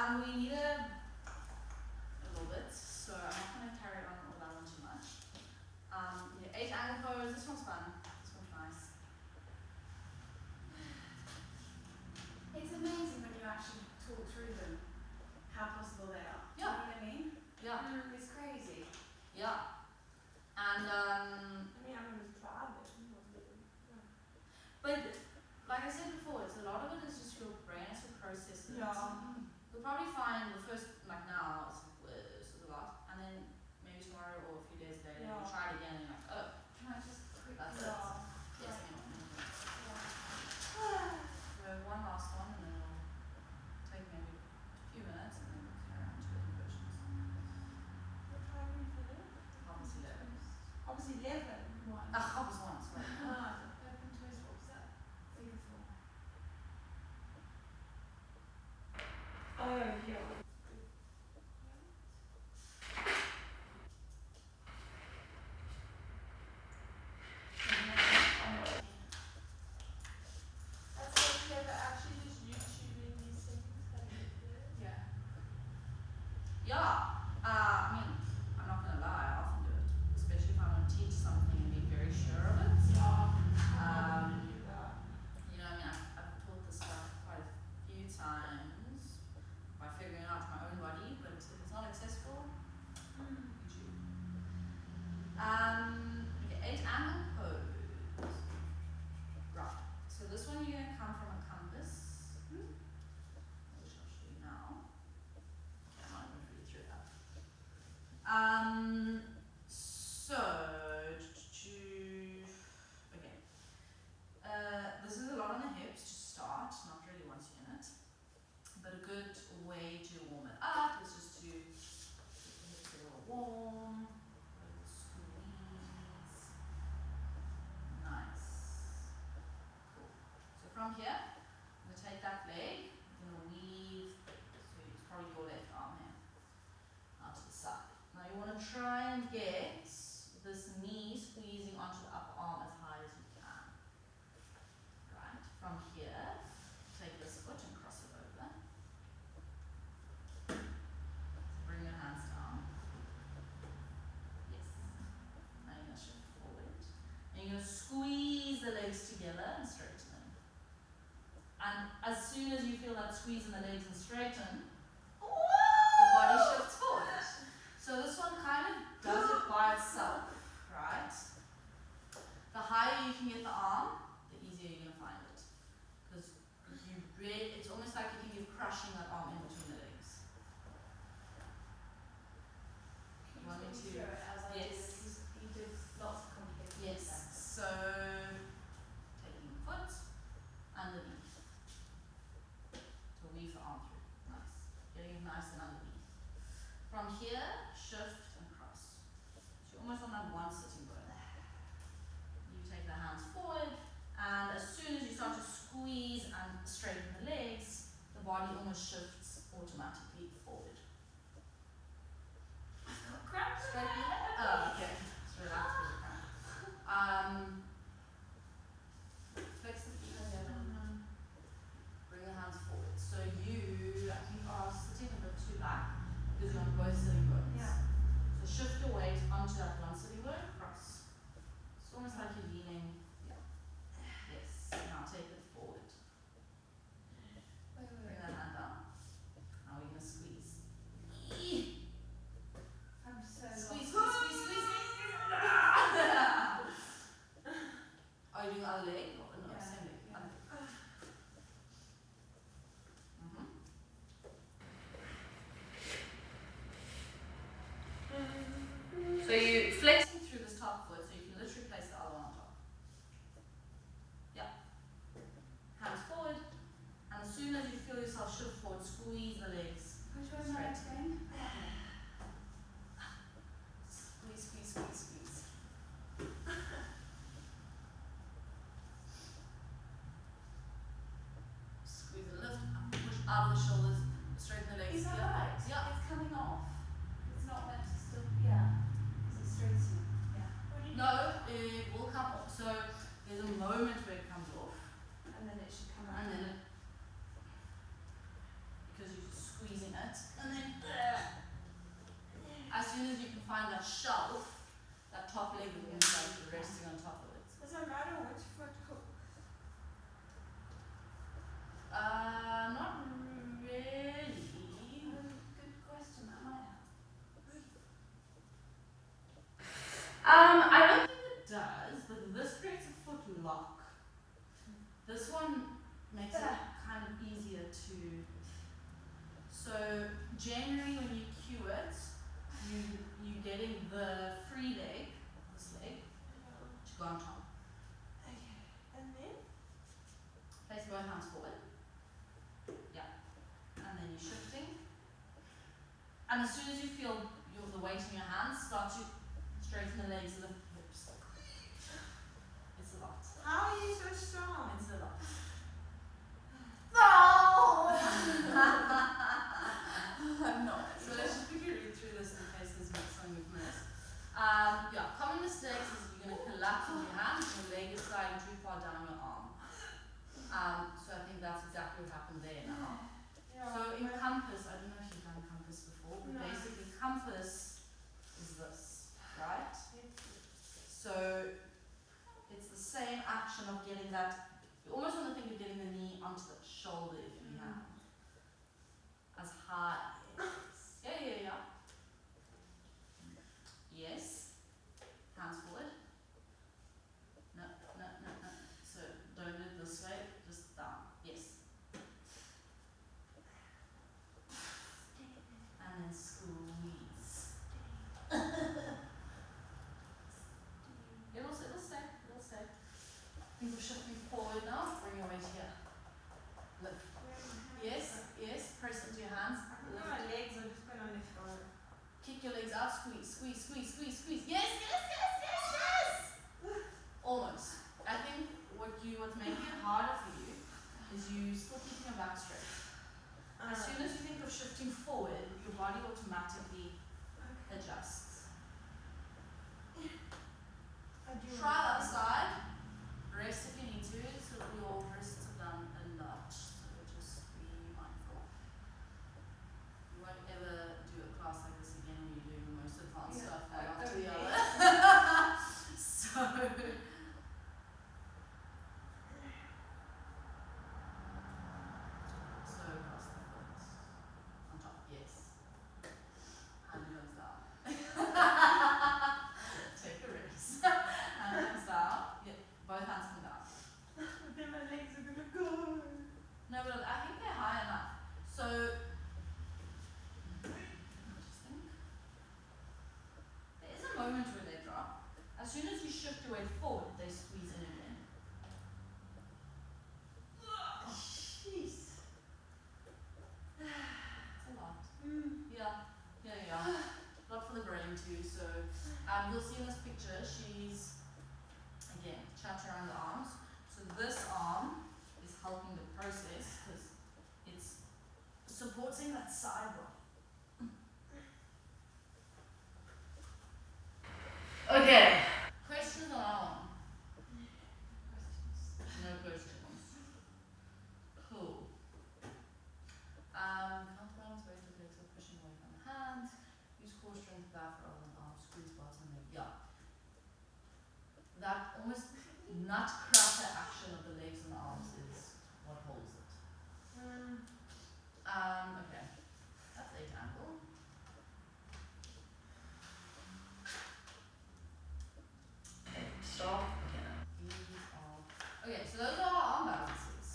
We need a little bit, so I'm not going to carry on all that one too much. Yeah, 8 angle pose. This one's fun. This one's nice. It's amazing when you actually talk through them, how possible they are. Yeah. Do you know what I mean? Yeah. It's crazy. Yeah. And I mean, I remember driving. But like I said before, it's a lot of it is just your brain has to process it. Yeah. You'll probably find the first, like now, it's like, this is a lot, and then maybe tomorrow or a few days later, you try it again and you're like, oh, Can I just quickly that's it. Yes, so one last one, and then it'll take maybe a few minutes, and then we'll carry on to the inversions. What time are we finished? Half 11. Obviously 11. One. Half 1, sorry. Open toes, what was that? Beautiful. Oh, yeah. That's so clever, actually just YouTubing these things. Yeah. Yeah, I mean, I'm not gonna lie, I often do it, especially if I want to teach something and be very sure of it. You know, I mean, I've taught this stuff quite a few times by figuring out my own body, but if it's not accessible, YouTube. Okay, 8 angle pose. Right, so this one you're gonna come from a compass, which I'll show you now. Okay, I'm not going to read through that. This is a lot on the hips to start, not really once you're in it. But a good way to warm it up is just to get the hips a little warm, a little squeeze. Nice. Cool. So from here, I'm going to take that leg, I'm going to weave, so it's probably your left arm here, out to the side. Now you want to try and get this knee squeezing onto the upper arm as high as you can. Right, from here, take this foot and cross it over. So bring your hands down. Yes. Now you're going to shift forward. And you're going to squeeze the legs together and straighten them. And as soon as you feel that squeeze in the legs and straighten, the body shifts forward. So this one kind of does it by itself, right? The higher you can get the arm, the easier you're going to find it. Because it's almost like you think you're crushing that arm in between the legs. Can You want me to? through it as I Yes. do this? 'Cause you do lots of complicated Yes. things. So taking the foot underneath to weave the arm through. Nice. Getting it nice and underneath. From here, shift and cross. So you're almost on that one sitting bone. You take the hands forward, and as soon as you start to squeeze and straighten the legs, the body almost shifts automatically forward. Cramps. Straighten the leg. Oh, okay. So that's really cramp. Flex the feet together. Bring the hands forward. So you are sitting a bit too back because you're on both sitting bones. Yeah. So shift your weight onto that one sitting bone, cross. It's almost like you're leaning. Yeah. Yes. Now take it forward. Bring that hand down. Now we're going to squeeze. I'm so Squeeze, lost. squeeze, squeeze, squeeze. Are you doing other leg? No, Yeah. same leg. Yeah. Other leg. So you flexing through this top foot, so you can literally place the other one on top. Yeah. Hands forward, and as soon as you feel yourself shift forward, squeeze the legs. Which way am I going? Squeeze, squeeze, squeeze, squeeze. Squeeze and lift, and push out of the shoulders, straighten the legs. Is that Yeah. right? Yeah. It's coming off. It's not meant to still. Yeah. Is it straightening? Yeah. No, it will come off. So there's a moment where it comes off, And then it should come out. and then it, because you're squeezing it, it, and then as soon as you can find that shelf, that top leg will be like resting on top of it. Does it matter which foot hooks? Not really. Good question, that might help. I don't think it does, but this creates a foot lock. This one makes it kind of easier to. So generally, when you cue it, you're getting the free leg, this leg, to go on top. Okay. And then? Place both hands forward. Yeah. And then you're shifting. And as soon as you feel the weight in your hands, start to straighten the legs, lift the hips. It's a lot. How are you so strong? It's a lot. I'm not. So let's just quickly read through this in case there's some movements. Yeah, common mistakes is you're going to collapse on your hand and your leg is sliding too far down your arm. So I think that's exactly what happened there now. Yeah. So in compass, I don't know if you've done compass before, but No. basically compass is this, right? So it's the same action of getting that, you almost want to think of getting the knee onto the shoulder if you have. As high. Yeah. Yes. Hands forward. No. So don't do it this way, just down. Yes. And then squeeze. It'll stay. I think we're shifting forward now. Bring your weight here. Lift. Yes. Press into your hands. My legs are just going on the floor. Kick your legs out. Squeeze. Yes. Almost. I think what's making it harder for you is you still keeping your back straight. As soon as you think of shifting forward, your body automatically adjusts. Try the other side. Rest if you need to, so your wrists are done a lot. So just be mindful. You won't ever do a class like this again when you're doing the most advanced stuff one after the other. So across the foot. On top, yes. Hand goes down. Take a rest. Hand goes down. Yeah, both hands come down. But then my legs are going to go. No, but I think they're high enough. So, just think. There is a moment where they drop. As soon as you shift your weight forward, they squeeze in again. Jeez. It's a lot. Yeah. A lot for the brain too. So, you'll see in this picture, she's, again, chat around the arms. So this arm is helping the process because it's supporting that side body. Okay. Questions on our arm? No questions. Cool. Counterbalance, weight of legs are pushing away from the hands. Use core strength back rather than arm squeeze bottom leg. Yeah. That almost nutcracker action of the legs and the arms is what holds it. Okay. That's 8 angle. Okay, stop. Okay, so those are our arm balances.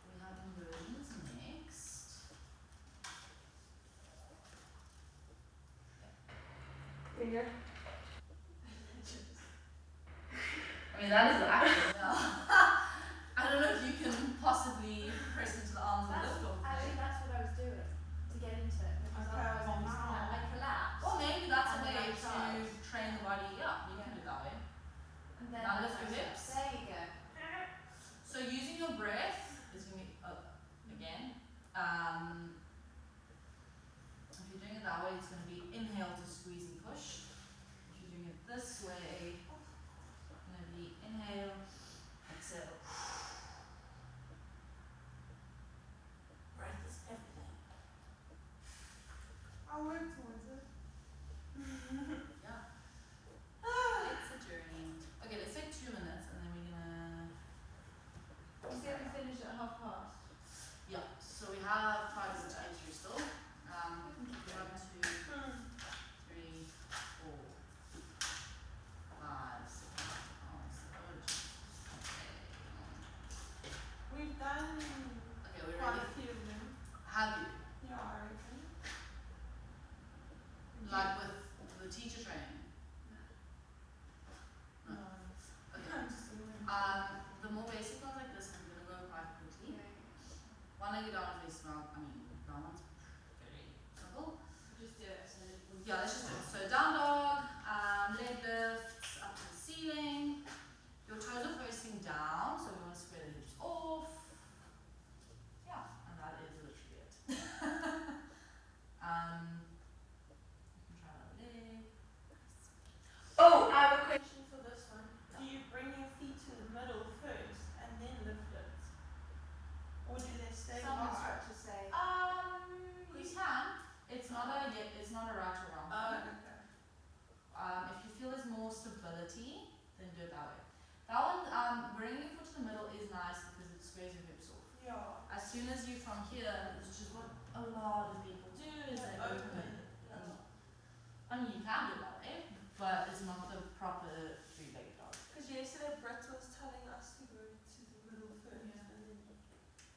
We have inversions next. Finger. I mean, that is the action, yeah. I don't know if you can possibly press into the arms and lift off. Actually, that's what I was doing to get into it. Because Okay, I was on wow. I collapsed. Well, maybe that's a And way then I to tried. train the body. Yeah, you can do it that way. And then Now I lift your was- hips. There you go. So using your breath is going to be, again, if you're doing it that way, it's going to be inhale to squeeze and push. If you're doing it this way, it's going to be inhale, have quite a bit to get through still. 1, 2, 3, 4, 5, 6, 7, 8. We've done Okay, we're quite ready. a few of them. Have you? Yeah, I reckon. Like with the teacher training? No. Okay. I'm just doing The more basic ones like this, I'm gonna go quite quickly. One leg down and face down. That one's very simple. Just do it. So Yeah, let's just do it. So down dog, leg lifts up to the ceiling. Your toes are facing down, so we want to square the hips off. Yeah, and that is literally it. You can try that leg. Oh, I have a question for this one. Do you bring your feet to the middle first and then lift it? Or do they stay some hard? instructors say. You can. It's not a right or wrong. Okay. If you feel there's more stability, then do it that way. That one, bringing your foot to the middle is nice because it squares your hips off. Yeah. As soon as you from here, which is what a lot of people do, is they open it. I mean, you can do it that way, but it's not the proper three-legged dog. Because yesterday Britt was telling us to go to the middle first Yeah. and then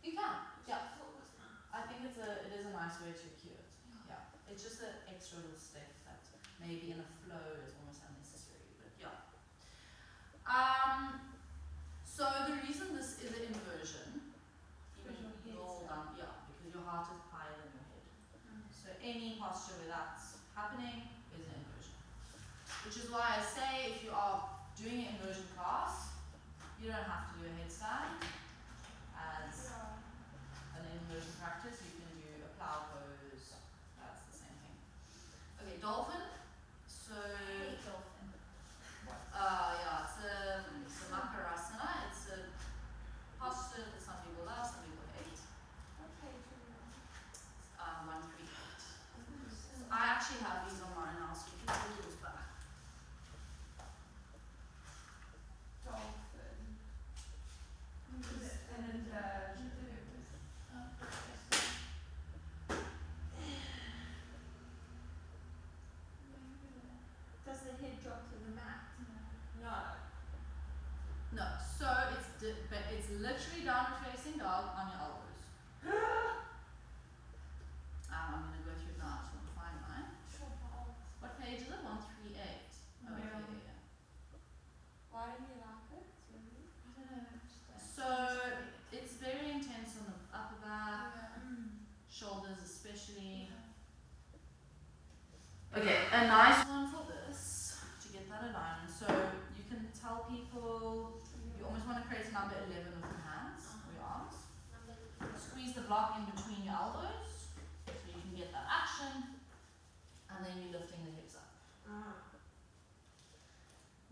You can. Yeah. I thought it was nice. I think it is a nice way to cue it. Yeah. It's just an extra little step that maybe in a flow is almost unnecessary, but yeah. So the reason this is an inversion, even Because your roll head's down, yeah, because your heart is higher than your head. So any posture where that's happening is an inversion. Which is why I say if you are doing an inversion class, you don't have to do a headstand as an inversion practice. You can do a plow pose. That's the same thing. Okay, dolphin. So Hey, dolphin. yeah, it's a makarasana. It's a posture that some people love, some people hate. Okay, true. 138. So I actually have these on mine now, so you can put yours back. Dolphin. An inversion. Does the head drop to the mat? No. No, so it's literally downward facing dog on your elbows. I'm gonna go through it now. I just want to find mine. What page is it? 138. Oh, okay, yeah. Why do you like it? Really? I don't know. So it's very intense on the upper back, shoulders especially. Okay, a nice one for this to get that alignment. So you can tell people you almost want to create a number 11 with your hands or your arms. Squeeze the block in between your elbows so you can get that action, and then you're lifting the hips up.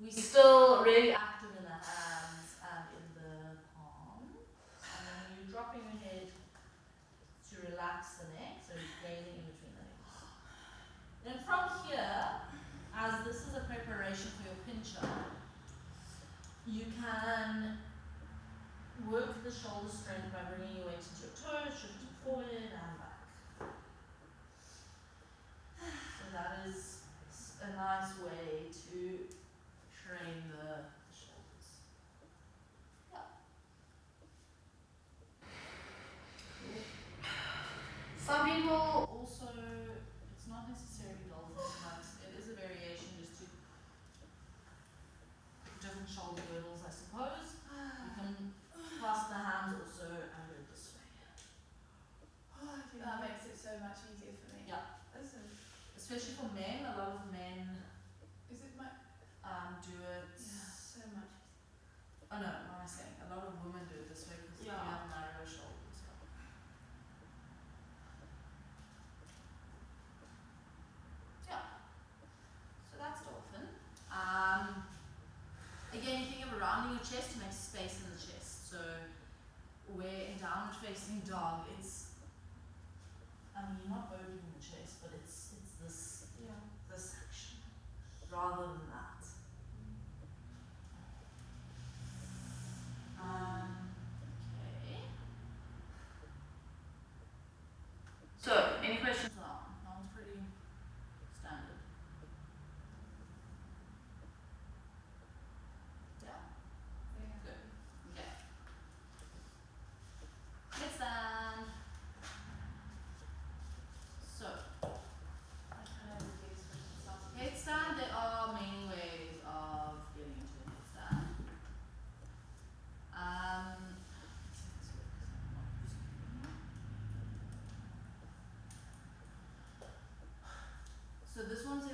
We're still really active in the hands and in the palms, and then you're dropping your head to relax the neck, so you're gazing in between the hips. Then from here, as this is a preparation for your pincher, you can work the shoulder strength by bringing your weight into your toes, shifting forward and back. So that is a nice way to train the shoulders. Yeah. Cool. Some people also, it's not necessarily dolphin, but it is a variation just to different shoulder girdles, I suppose. You can clasp the hands also and do it this way. That makes it so much easier for me. Yeah. Listen. Especially for men, a lot of men Is it my? do it. Yeah, so much. Oh no, what am I saying? A lot of women do it this way because you Yeah. have narrower shoulders. Yeah. So that's dolphin. Again, you think of rounding your chest to make space in the chest. So where in downward facing dog, it's, I mean, you're not opening the chest, but it's this section rather than that. Okay.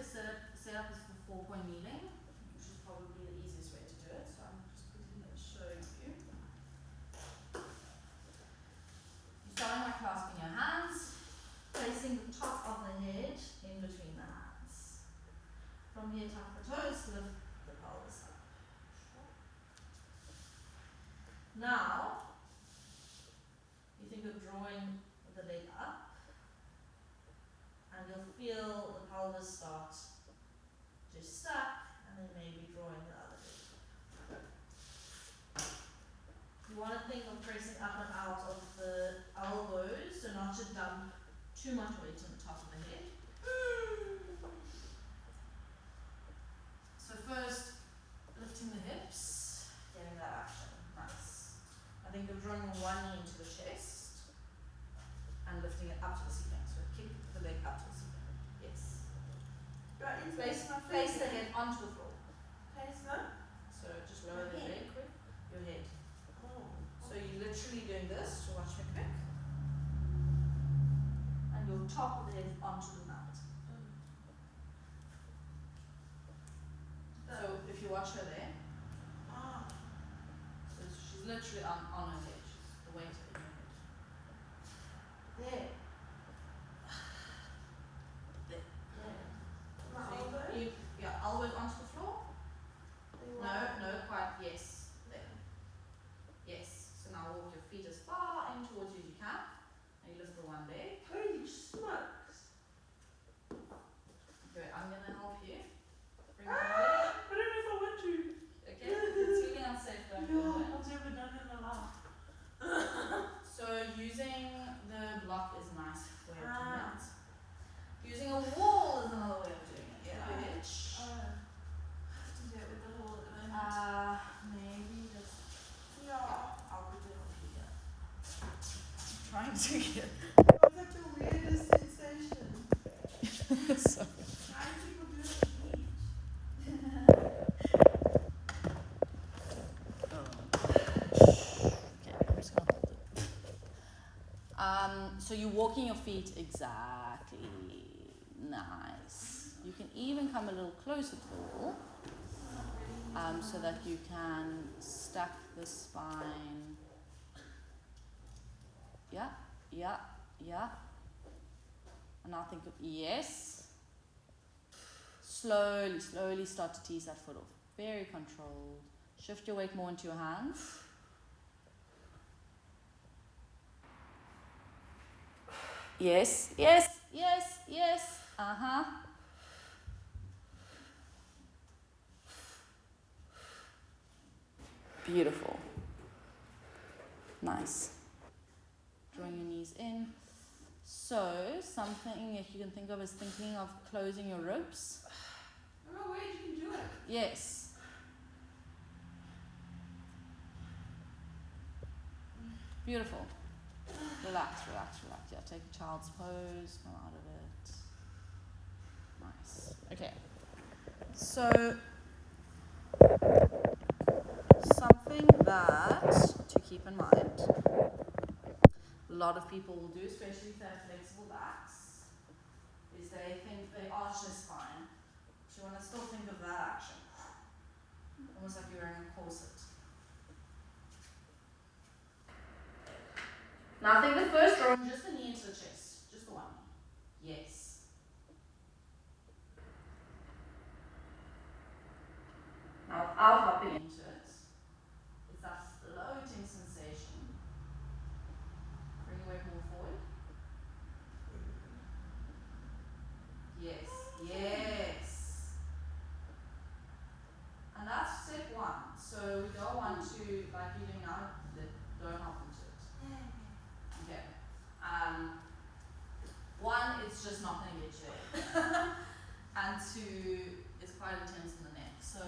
setup is for 4-point kneeling, which is probably the easiest way to do it. So I'm just quickly going to show you. You're starting by clasping your hands, placing the top of the head in between the hands. From here, tuck the toes, lift the pelvis up. Now, you think of drawing the leg up, and you'll feel the pelvis start to stack, and then maybe drawing the other leg. You want to think of pressing up and out of the elbows, so not to dump too much weight on the top of the head. So first, lifting the hips, getting that action, nice. I think of drawing one knee into the chest, and lifting it up to the ceiling, so kick the leg up to the ceiling, yes. Right, Place the head onto the floor. Place the? So just lower the leg quick, your head. Oh. So you're literally doing this, to watch me quick. And your top of the head onto the mat. So if you watch her there, so she's literally on her head, she's the weight in her head. There. There. My So elbow? yeah, elbows onto the floor. No, quite, yes. There. Yes. So now walk your feet as far in towards you as you can. And you lift the one leg. Holy smokes. Okay, I'm gonna help you. Bring your leg. I don't know if I want to. Okay, it's really unsafe, don't do it. I've never done it in my life. So using the block is a nice way of doing it. Using a wall is another way of doing it. Yeah. Which To do it with the wall at the moment. maybe just Yeah. I'll put it on here. I'm trying to get It's like the weirdest sensation. so Why do people do it at the beach? okay, I'm just gonna hold it. So you're walking your feet exactly. Nice. You can even come a little closer to the wall, so that you can stack the spine. Yeah. And now think of, yes. Slowly start to tease that foot off. Very controlled. Shift your weight more into your hands. Yes. Beautiful. Nice. Drawing your knees in. So, something that you can think of is thinking of closing your ribs. I don't know where you can do it. Yes. Beautiful. Relax. Yeah, take a child's pose, come out of it. Nice. Okay. So, something that to keep in mind, a lot of people will do, especially if they have flexible backs, is they think they arch their spine. So you want to still think of that action. Almost like you're wearing a corset. Now I think the first row, just the knee into the chest. Just the one knee. Yes. Now without hopping into it, it's that floating sensation. Bring your weight more forward. Yes. And that's step one. So we don't want to, like you're doing now, don't hop into it. Okay. One, it's just not going to get you there. And two, it's quite intense in the neck. So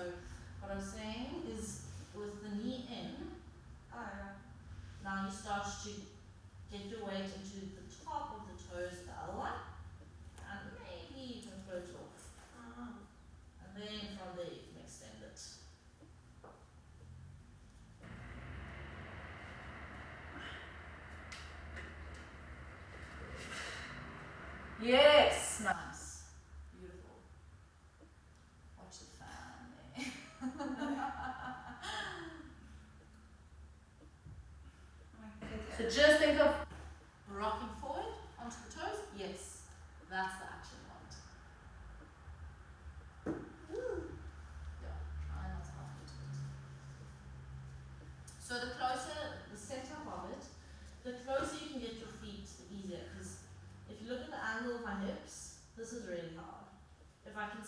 what I'm saying is, with the knee in, now you start to get your weight into the top of the toes, the other one, and maybe you can float off. And then from there you can extend it. Yes, nice, beautiful.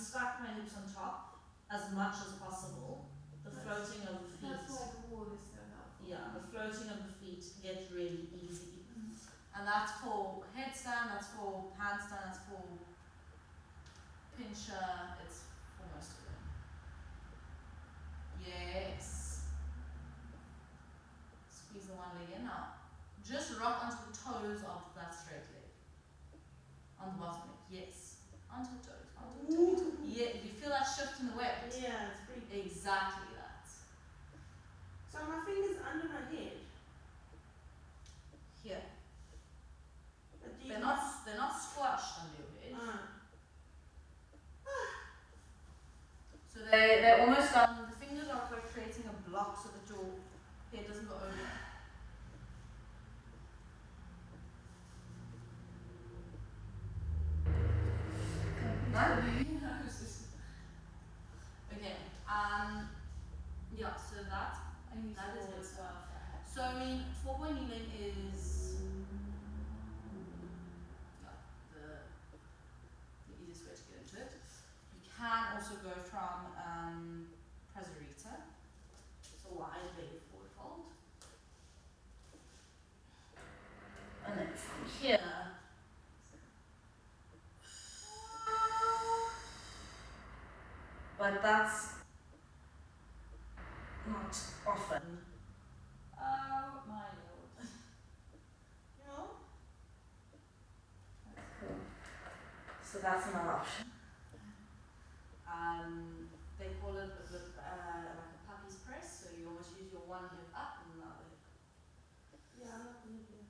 stack my hips on top as much as possible. The floating of the feet. That's why the wall is so helpful. Yeah, the floating of the feet gets really easy. Mm. And that's for headstand, that's for handstand, that's for pincher, it's for most of them. Yes. Squeeze the one leg in now. Just rock onto the toes of that straight leg. On the bottom leg, yes. Onto the toes, onto the toes. Yeah, you feel that shift in the weight. Yeah, it's pretty. Exactly that. So my fingers under my head. Here. But do you They're not squashed under your head. So they're almost the fingers are like creating a block so that your head doesn't go over. Okay. Yeah, so that is it. So I mean, 4-point kneeling is the easiest way to get into it. You can also go from Preserita, so wide leg forward fold, and then from here. But that's not often. Oh my lord. You know? That's cool. So that's another option. They call it like a puppy's press, so you almost use your one hip up and the other hip. Yeah, I'm not gonna do it.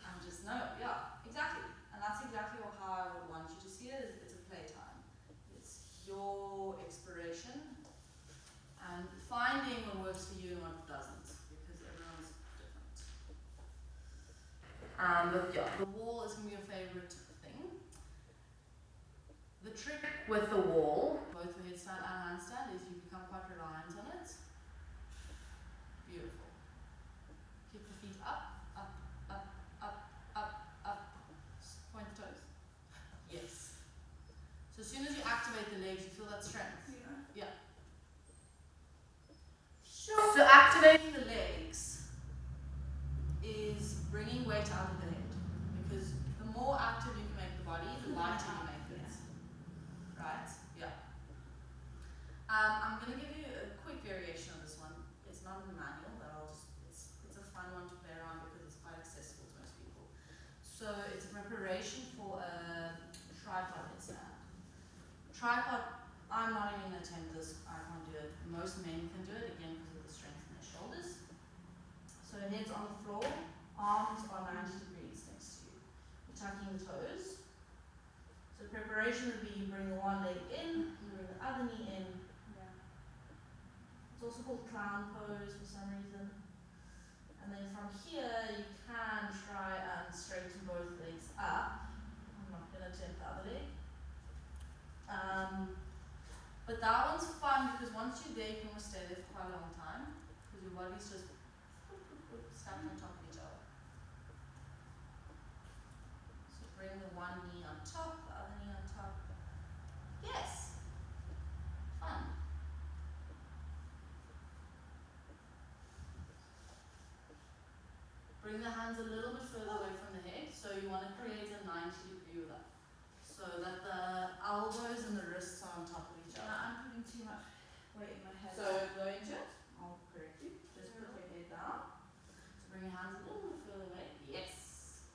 I'm just playing with it. Yeah, exactly. And that's exactly how I would want you to see it. It's a playtime. It's your exploration and finding what works for you and what doesn't, because everyone's different. But yeah, the wall is going to be your favorite thing. The trick with the wall, both for headstand and handstand, is you become quite reliant on it. Beautiful. Keep the feet up, up, up, up, up, up. Point the toes. Yes. So as soon as you activate the legs, you feel that strength. Yeah. Sure. So activating the legs is bringing weight out of the head, because the more active you can make the body, the lighter you make it. Right? Yeah. I'm going to give you a quick variation of this one. It's not in the manual, but it's a fun one to play around because it's quite accessible to most people. So it's a preparation for a tripod headstand. Tripod, I'm not even going to attempt this, I can't do it. Most men can do it, again because of the strength in their shoulders. So head's on the floor, arms are 90 degrees next to you. You're tucking the toes. So preparation would be you bring the one leg in, you bring the other knee in. Yeah. It's also called clown pose for some reason. And then from here you can try and straighten both legs up. I'm not going to attempt the other leg. But that one's fun because once you're there, you can almost stay there for quite a long time because your body's just stacked on top of each other. So bring the one knee on top, the other knee on top. Yes. Fun. Bring the hands a little bit further away from the head. So you want to create a 90-degree with that. So that the elbows and the wrists are on top of each other. I'm putting too much weight in my head. So go into it. I'll correct you. Just put your head down. So bring your hands a little bit further away. Yes.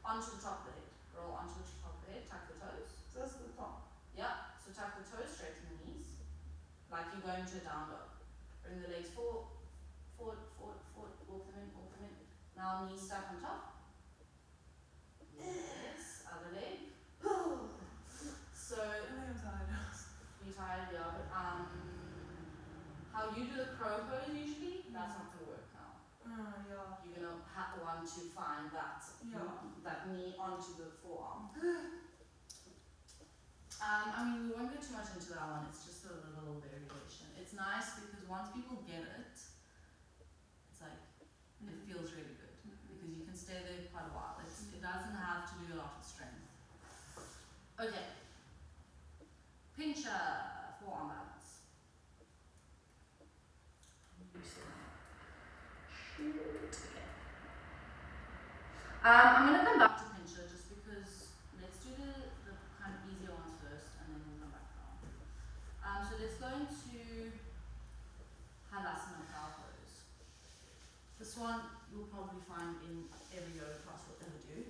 Onto the top of the head. Roll onto the top of the head. Tuck the toes. So that's the top. Yeah. So tuck the toes, straighten the knees. Like you're going to a down dog. Bring the legs forward, forward, forward, forward. Walk them in, walk them in. Now knees stack on top. Yes. Other leg. So I'm tired. you're tired, yeah, but how you do the crow pose usually, that's not gonna work now. Yeah. You're gonna want to find that that knee onto the forearm. I mean, we won't go too much into that one. It's just a little variation. It's nice because once people get it, it's like it feels really good because you can stay there quite a while. It doesn't have to do a lot of strength. Okay. I'm going to come back to pincher just because let's do the kind of easier ones first and then we'll come back down. So let's go into Halasana cow pose. This one you'll probably find in every yoga class we'll ever do.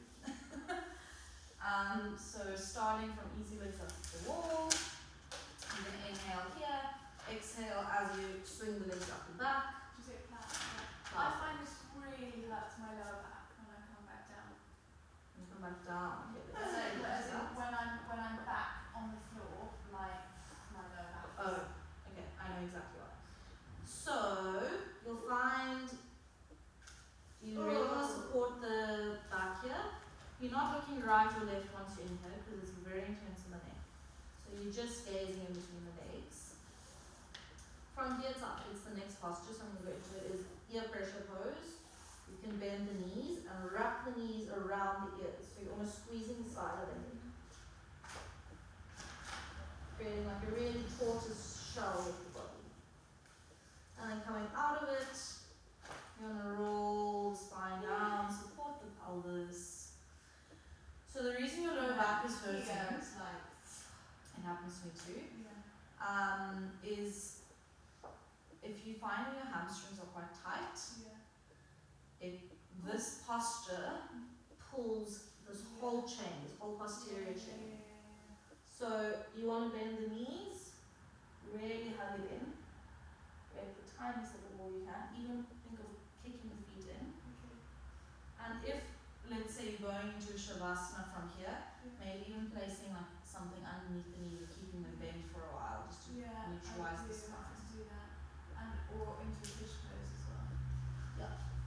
So starting from easy legs up to the wall, you're going to inhale here, exhale as you swing the legs up and back. Do you say flat? I find this really hurts my lower back when I come back down. And come back down. Okay, let's So, say as in that. when I'm back on the floor, like my lower back. Oh, okay, I know exactly what. So you'll find you really want to support the back here. You're not looking right or left once you inhale because it's very intense in the neck. So you're just gazing in between the legs. From here it's up, it's the next posture, so I'm going to go into it, is ear pressure pose. You can bend the knees and wrap the knees around the ears. So you're almost squeezing the side of the head. Creating like a really tortoise shell with the body. And then coming out of it, you're going to roll spine down, support the pelvis. So the reason your lower back is hurting, it's like, it happens to me too, yeah, is if you find your hamstrings are quite tight, yeah. this posture pulls this whole chain, this whole posterior chain. So you want to bend the knees, really hug it in, create the tiniest little ball you can, even think of kicking the feet in. Okay. And if, let's say you're going into a shavasana from here, Yeah. maybe even placing like something underneath the knees and keeping them bent for a while, just to Yeah, neutralize I the do spine. have to do that. And or into a fish pose as well.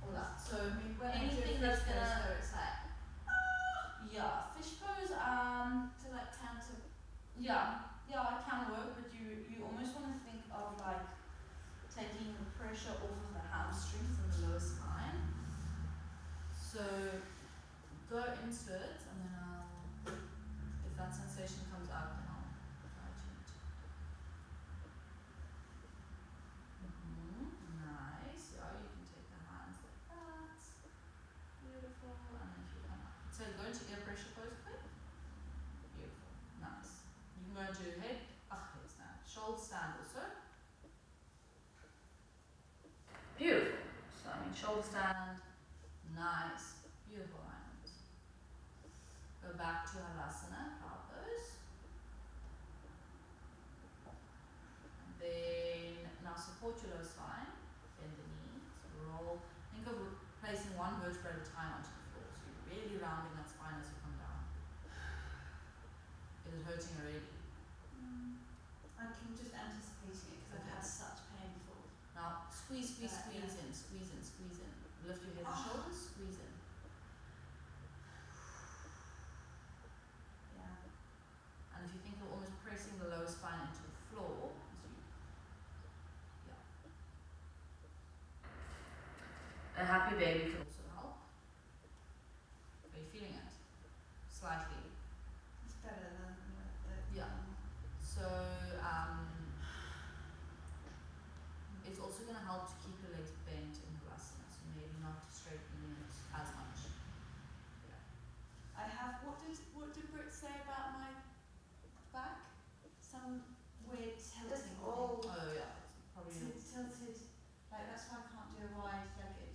All that. So I mean, when anything I do that's fish pose, gonna, though, it's like yeah, fish pose, to like counter. yeah, it can work, but you almost want to think of like taking the pressure off of the hamstrings and the lower spine. So go into it, and then if that sensation comes out, then I'll try to. Nice. Yeah, you can take the hands like that. Beautiful. And then if you come up. So go into ear pressure pose quick. Beautiful. Nice. You can go into head stand. Shoulder stand also. Beautiful. So shoulder stand. Nice. Beautiful alignment. Go back to Halasana, cow pose. And then now support your lower spine. Bend the knees. Roll. Think of placing one vertebra at a time onto the floor. So you're really rounding that spine as you come down. Is it hurting already? I can just anticipating it because I've had such pain before. Now squeeze in. Lift your head and shoulders, squeeze in. Yeah. And if you think of almost pressing the lower spine into the floor, a happy baby can also help. Are you feeling it? Slightly. It's better than the Yeah. So it's also going to help to keep your legs bent in Halasana, so maybe not straightening it as much. Yeah. I have. What did Brit say about my back? Some weird tilting. Oh yeah, it's probably Tilted. Like that's why I can't do a wide-legged.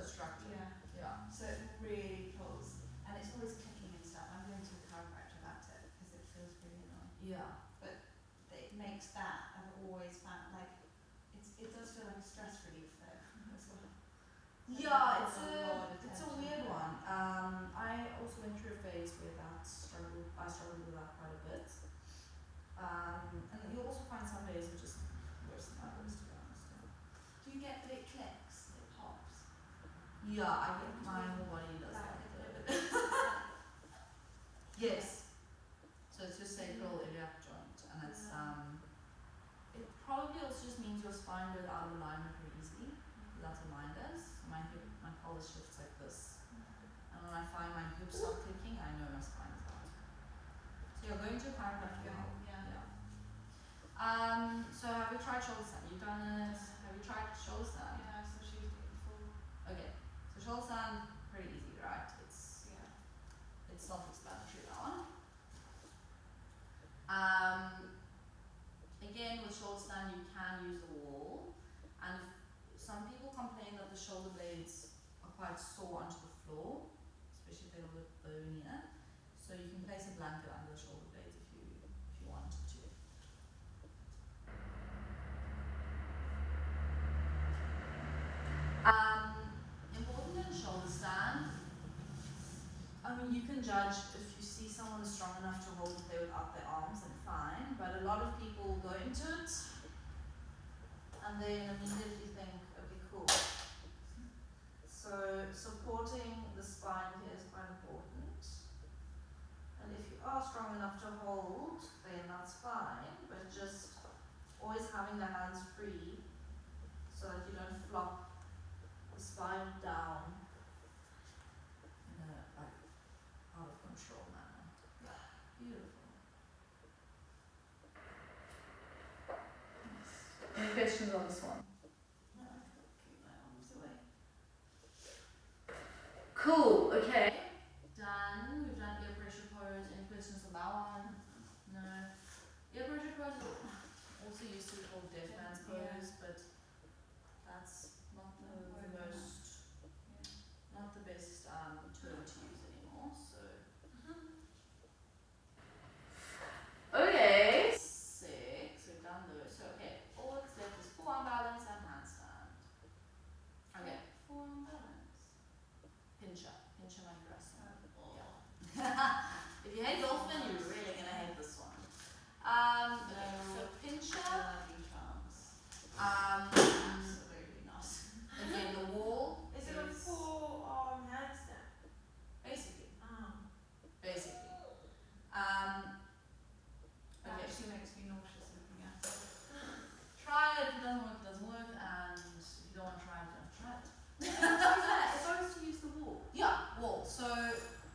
structure. Yeah. So it really pulls, and it's always clicking and stuff. I'm going to the chiropractor about it because it feels really annoying. Yeah. It makes that I've always found like it does feel like a stress relief though as well. Yeah, There's a lot of it's a tension. weird one. I also went through a phase where I struggled with that quite a bit. And you'll also find some days are just worse than others, to be honest. Do you get that it clicks? It pops. Yeah, I get my whole body does Back that. at the Yes. So it's your sacral iliac joint, and it's it probably also just means your spine goes out of alignment very easily. That's what mine does. My pelvis shifts like this, and when I find my hips start clicking, I know my spine is out. So you're going to a chiropractor to help. Yeah. So have you tried shoulder stand? You've done it. Have you tried shoulder stand? Yeah, so she was doing before. Okay. So shoulder stand, pretty easy. it's self-explanatory, that one. Again, with shoulder stand, you can use the wall, and some people complain that the shoulder blades are quite sore onto the floor, especially if they're a bit bonier. So you can place a blanket under the shoulder blades if you wanted to. Important in shoulder stand. I mean, you can judge if you see someone is strong enough to hold it there without their arms, then fine. But a lot of people go into it and then immediately think, okay, cool. So supporting the spine here is quite important. And if you are strong enough to hold, then that's fine. But just always having the hands free so that you don't flop the spine down in a like out of control manner. Beautiful. Any questions on this one? No, keep my arms away. Cool, okay. Done. We've done ear pressure pose. Any questions on that one? No. Ear pressure pose is also used to be called deaf man's pose, but that's not the most, not the best term to use anymore. So. Okay. 6. We've done those. So okay, all that's left is forearm balance and handstand. Okay. Forearm balance. Pincher my dress. Yeah. If you hate dolphin, you're really gonna hate this one. Okay, so pincher. Absolutely not. Again, the wall Is it a forearm handstand? basically. Basically. That Okay. actually makes me nauseous looking at it. Try it. If it doesn't work, it doesn't work. And if you don't want to try it, don't try it. If I was to use the wall. Yeah, wall. So,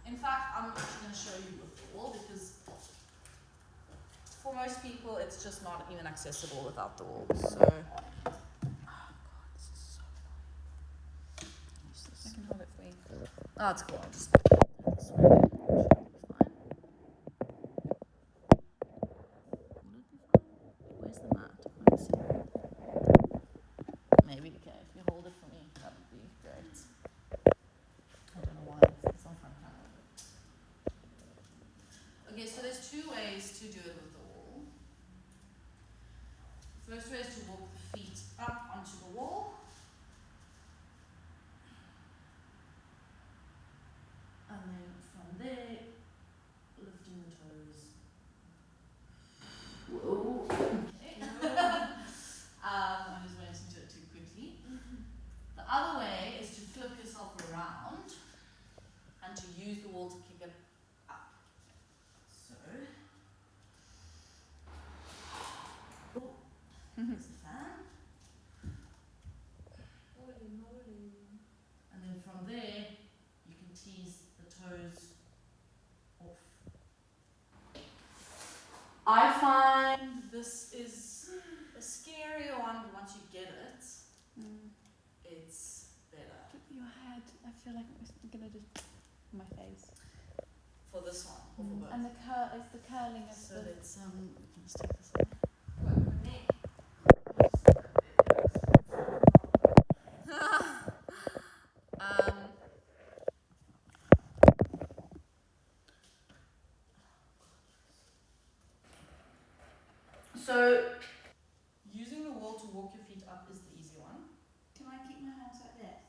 in fact, I'm actually going to show you with the wall because for most people, it's just not even accessible without the wall. So, oh god, this is so annoying. Use this. I can hold it for you. Oh, it's cool. I'll just do it this way. Should be fine. Will it be fine? Where's the mat? Let me see. Maybe, okay. If you hold it for me, that would be great. I don't know why it's on front camera. Okay, so there's two ways to do it with the wall. The first way is to walk the feet up onto the wall. And then from there, lifting the toes. Whoa. Okay. I just went into it too quickly. The other way is to flip yourself around and to use the wall to kick it up. So, there's the fan. Holy moly. And then from there, you can tease the toes off. I find this is a scarier one, but once you get it, it's better. Your head, I feel like I'm gonna just my face. For this one, or for both. And the curling of So the. let's let's take this away. So using the wall to walk your feet up is the easy one. Can I keep my hands like this?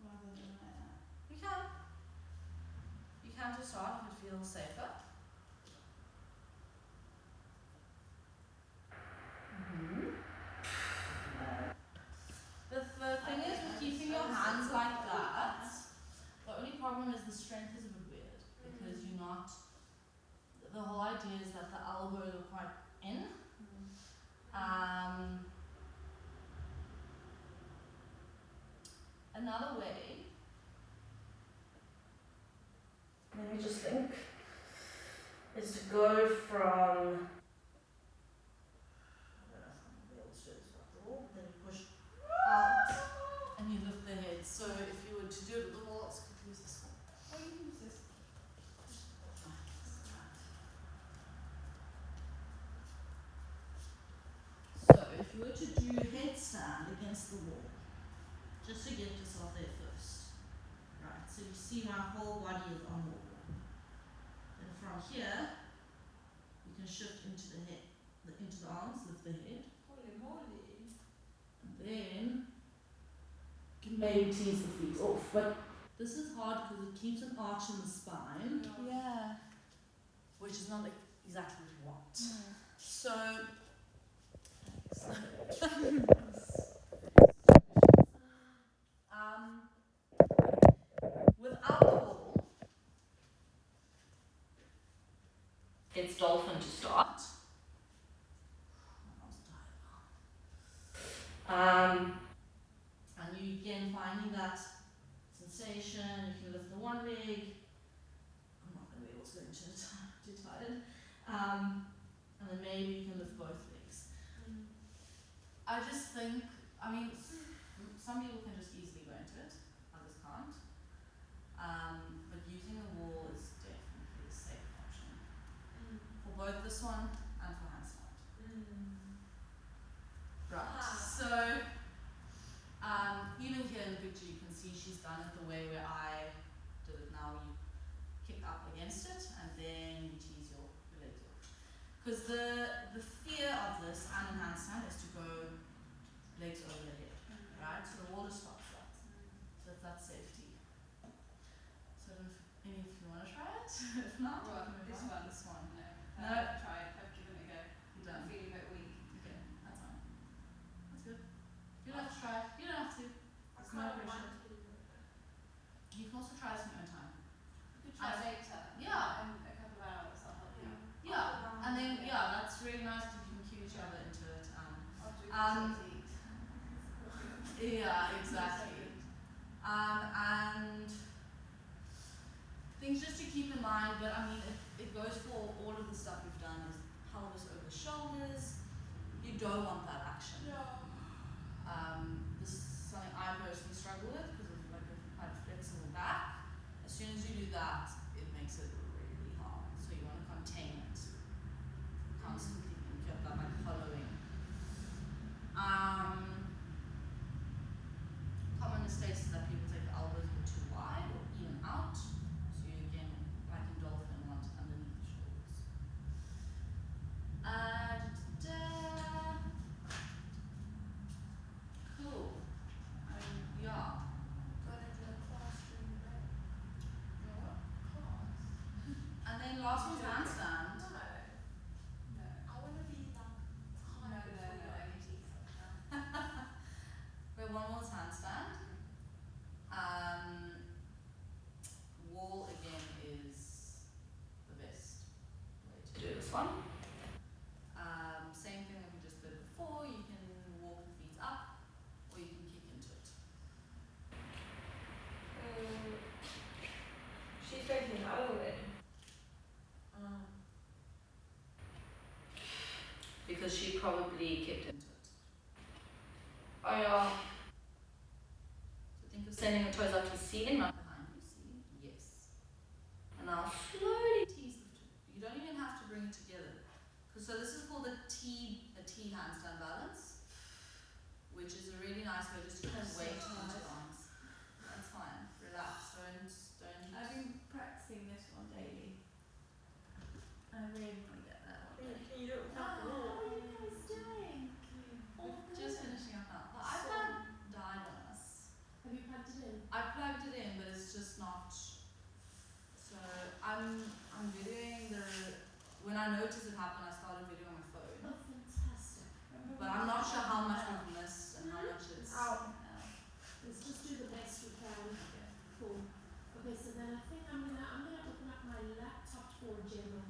Rather than like that. You can. You can to start if it feels safer. The thing is with keeping your hands like that, the only problem is the strength is a bit weird because you're not. The whole idea is that the elbows are quite in. Another way. Let me just think. Is to go from. Then you push out and you lift the head. So if you were to do it with the wall, let's quickly use this one. Oh, you can just. So if you were to do headstand against the wall, just to get yourself there first, right? So you see my whole body is on the wall. Then from here, you can shift into the head, into the arms, lift the head, Holy moly. and then you can maybe tease the feet off. But this is hard because it keeps an arch in the spine, Yeah. which is not like exactly what you want. No. So without the wall, it's dolphin to start. And you again finding that sensation, you can lift the one leg. I'm not going to be able to go into it, too tired. And then maybe you can lift both legs. I just think, I mean, some people can just easily go into it, others can't. But using a wall is definitely a safe option for both this one and for handstand. Right, so even here in the picture you can see she's done it the way where I did it now. You kick up against it and then you tease your legs off. Because the fear of this and in handstand is to go legs over the head, right? So the wall just stops that. So that's safety. So I don't know if you want to try it. If not, Well, we can move this on. one. This one. No. No. I've tried. I've given it a go. You're I'm done. feeling a bit weak. Okay, that's fine. That's good. You don't have to try. You don't have to. There's no pressure. You can also try this in your own time. You could try later. Yeah. In a couple of hours, I'll help you. Yeah, and then that's really nice because you can cue each other into it. After Yeah, exactly. And things just to keep in mind, but I mean it goes for all of the stuff we've done is pelvis over shoulders. You don't want that action. This is something I personally struggle with because of like a quite flexible back. As soon as you do that, it makes it really hard. So you want to contain it constantly and keep that like hollowing. Common mistakes is that people take the elbows a bit too wide or even out. So you again, like in dolphin, want underneath the shoulders. Cool. Yeah. Gonna do a class during the break. What? Class? And then last one's handstand. No. No. I want to be like No, tired no, no, I need to eat something now. Where one more is handstand. Wall again is the best way to do this one. Same thing that we just did before. You can walk the feet up, or you can kick into it. She's facing the other way. Because she probably kicked into it. Oh yeah. So think of sending your toes up to the ceiling, not behind you. See? Yes. And now slowly tease the two. You don't even have to bring it together. So this is called a T handstand balance, which is a really nice way just to kind of weight onto your arms. That's fine. Relax. Don't. I've been practicing this one daily. I really want to get that one. Can you do it How without the wall? are you guys doing? We're just finishing up now. The iPad died on us. Have you plugged it in? I plugged it in, but it's just not. So I'm videoing when I noticed it happen, I started videoing on my phone. Oh, fantastic. But I'm not sure how much we've missed and how much it's. Ow. Let's just do the best we can. Cool. Okay, so then I think I'm gonna open up my laptop for Gemma.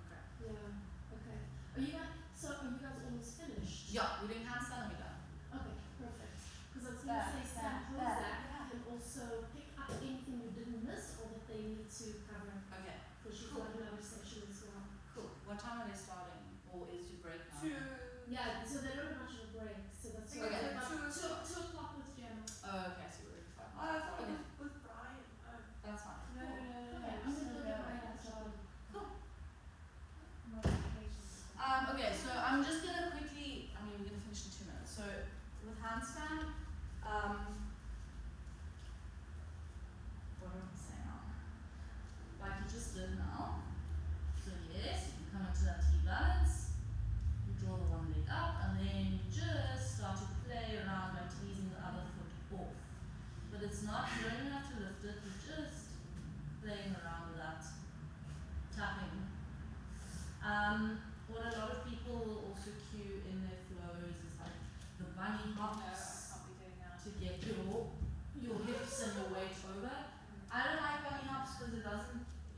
Okay. Yeah. Okay. Are you guys almost finished? Yeah, we're doing handstand and we're done. Okay, perfect. Because I was gonna say Sam Hozak can also pick up anything you didn't miss or that they need to cover. Okay. Because she's Cool. got another section as well. Cool. What time are they starting? Or is your break now? Yeah, so they don't have much of a break, so that's why. Okay. About two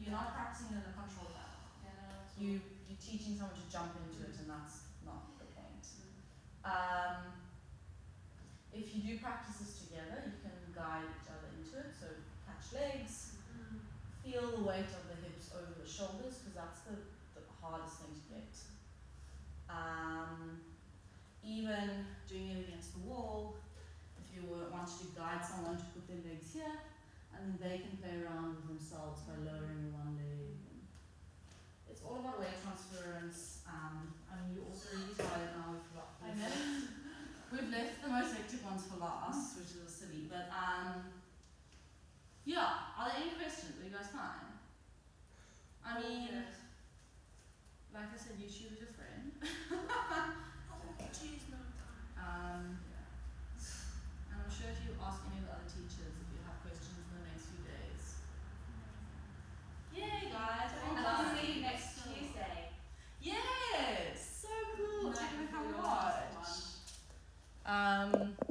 You're not practicing in a control pattern. You're teaching someone to jump into it, and that's not the point. If you do practice this together, you can guide each other into it. So catch legs, feel the weight of the hips over the shoulders, because that's the hardest thing to get. Even doing it against the wall, if you want to guide someone to put their legs here, and then they can play around with themselves by lowering one leg. It's all about weight transference. You're also really tired now. I know. We've left the most hectic ones for last, which is silly. But yeah. Are there any questions? Are you guys fine? Like I said, YouTube is a friend. Choose no time. And I'm sure if you ask any of the other teachers,